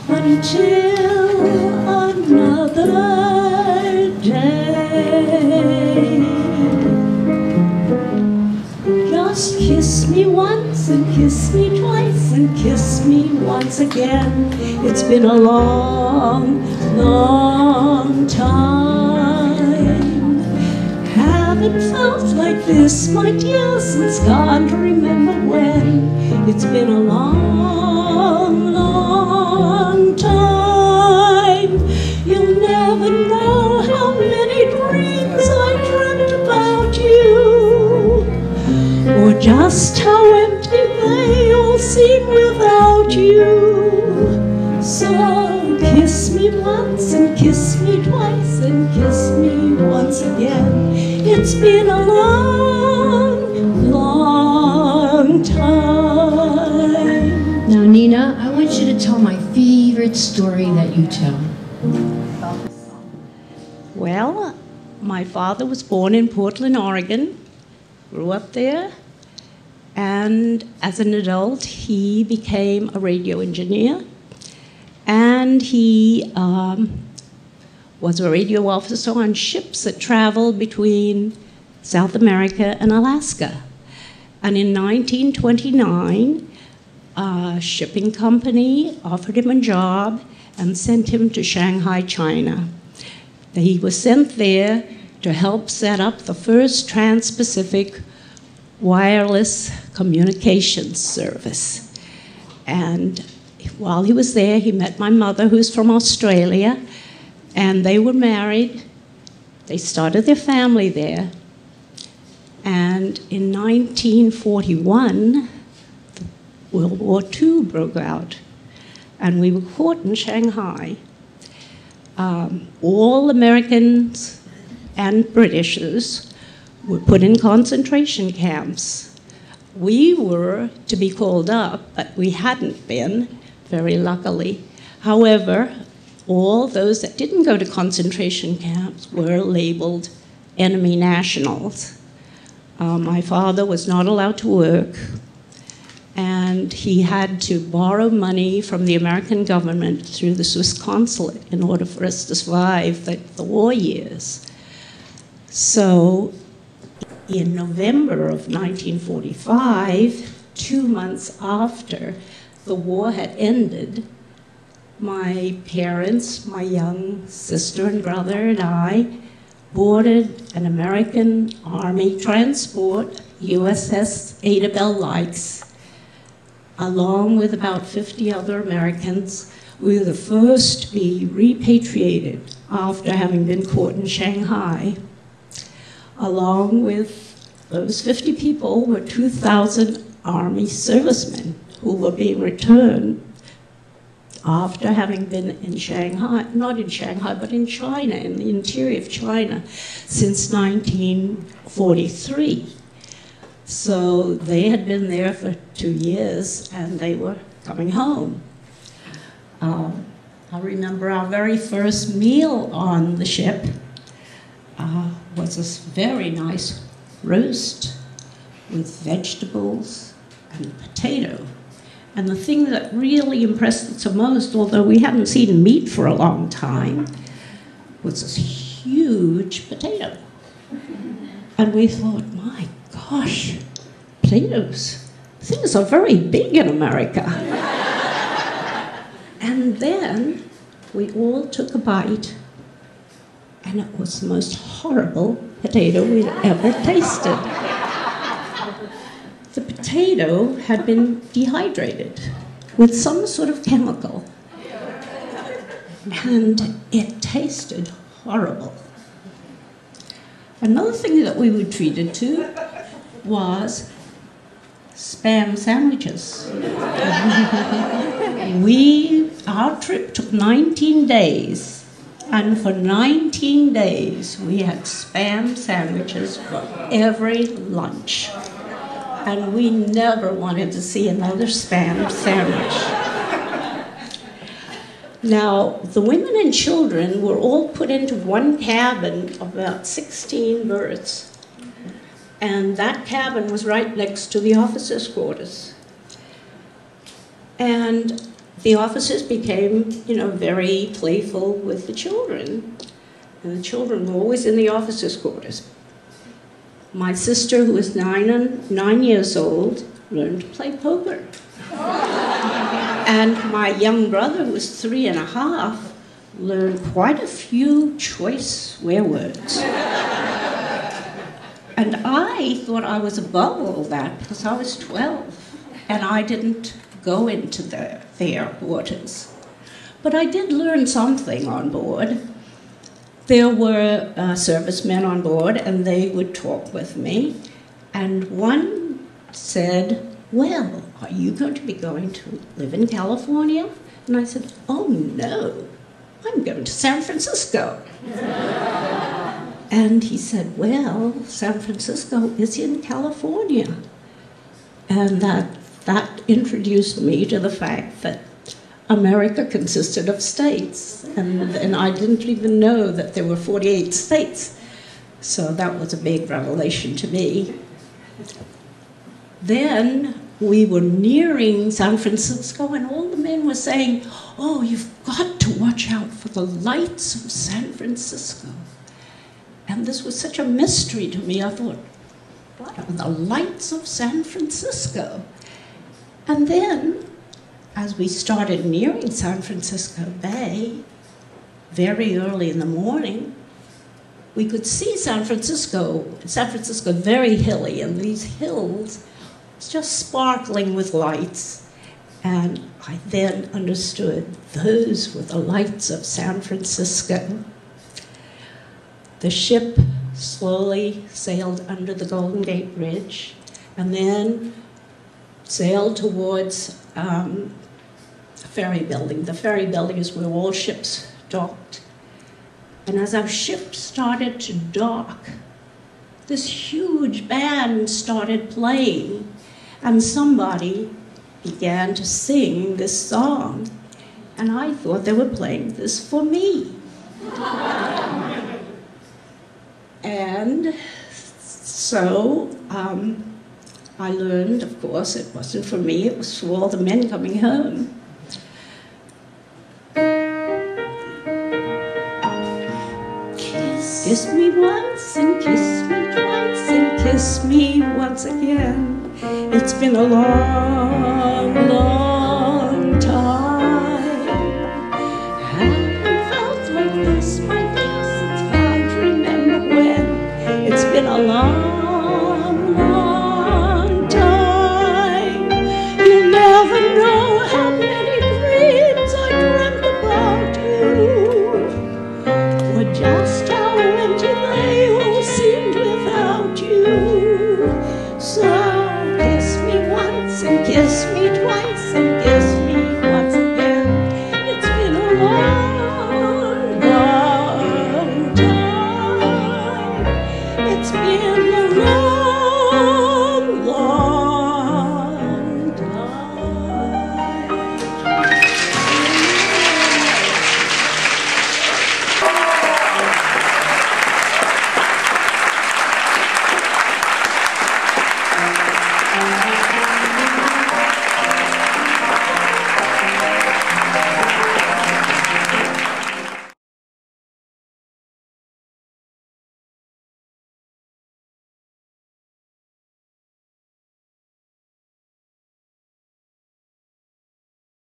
until another day. Just kiss me once and kiss me twice and kiss me once again. It's been a long, long time. Haven't felt like this, my dear, since God remember when. It's been a long, long time. You'll never know how many dreams I dreamt about you, or just how empty they all seem without you. So kiss me once and kiss me twice and kiss me once again. It's been a long, long time. Now, Nina, I want you to tell my favorite story that you tell. Well, my father was born in Portland, Oregon, grew up there, and as an adult, he became a radio engineer, and he was a radio officer on ships that traveled between South America and Alaska. And in 1929, a shipping company offered him a job and sent him to Shanghai, China. He was sent there to help set up the first trans-Pacific wireless communications service. And while he was there, he met my mother, who's from Australia, and they were married. They started their family there. And in 1941, World War II broke out, and we were caught in Shanghai. All Americans and Britishers were put in concentration camps. We were to be called up, but we hadn't been, very luckily. However, all those that didn't go to concentration camps were labeled enemy nationals. My father was not allowed to work, and he had to borrow money from the American government through the Swiss consulate in order for us to survive the war years. So in November of 1945, 2 months after the war had ended, my parents, my young sister and brother and I boarded an American Army transport, USS Ada Bell Likes, along with about 50 other Americans. We were the first to be repatriated after having been caught in Shanghai. Along with those 50 people were 2,000 Army servicemen who were being returned after having been in Shanghai, not in Shanghai, but in China, in the interior of China, since 1943. So they had been there for 2 years, and they were coming home. I remember our very first meal on the ship was this very nice roast with vegetables and potato. And the thing that really impressed us the most, although we hadn't seen meat for a long time, was this huge potato. And we thought, my gosh, potatoes, things are very big in America. And then we all took a bite, and it was the most horrible potato we'd ever tasted. The potato had been dehydrated with some sort of chemical, and it tasted horrible. Another thing that we were treated to was Spam sandwiches. Our trip took 19 days, and for 19 days we had Spam sandwiches for every lunch. And we never wanted to see another Spam sandwich. Now, the women and children were all put into one cabin of about 16 berths. And that cabin was right next to the officers' quarters. And the officers became, very playful with the children. And the children were always in the officers' quarters. My sister, who was 9 years old, learned to play poker. And my young brother, who was 3.5, learned quite a few choice swear words. And I thought I was above all that because I was 12 and I didn't go into their quarters. But I did learn something on board. There were servicemen on board and they would talk with me. And one said, well, are you going to be going to live in California? And I said, oh no, I'm going to San Francisco. And he said, well, San Francisco is in California. And that introduced me to the fact that America consisted of states. And I didn't even know that there were 48 states. So that was a big revelation to me. Then we were nearing San Francisco and all the men were saying, oh, you've got to watch out for the lights of San Francisco. And this was such a mystery to me. I thought, what are the lights of San Francisco? And then, as we started nearing San Francisco Bay, very early in the morning, we could see San Francisco very hilly, and these hills just sparkling with lights. And I then understood those were the lights of San Francisco. The ship slowly sailed under the Golden Gate Bridge and then sailed towards a ferry building. The ferry building is where all ships docked. And as our ship started to dock, this huge band started playing, and somebody began to sing this song. And I thought they were playing this for me. And so I learned, of course, it wasn't for me, it was for all the men coming home. Kiss me once and kiss me twice and kiss me once again. It's been a long, long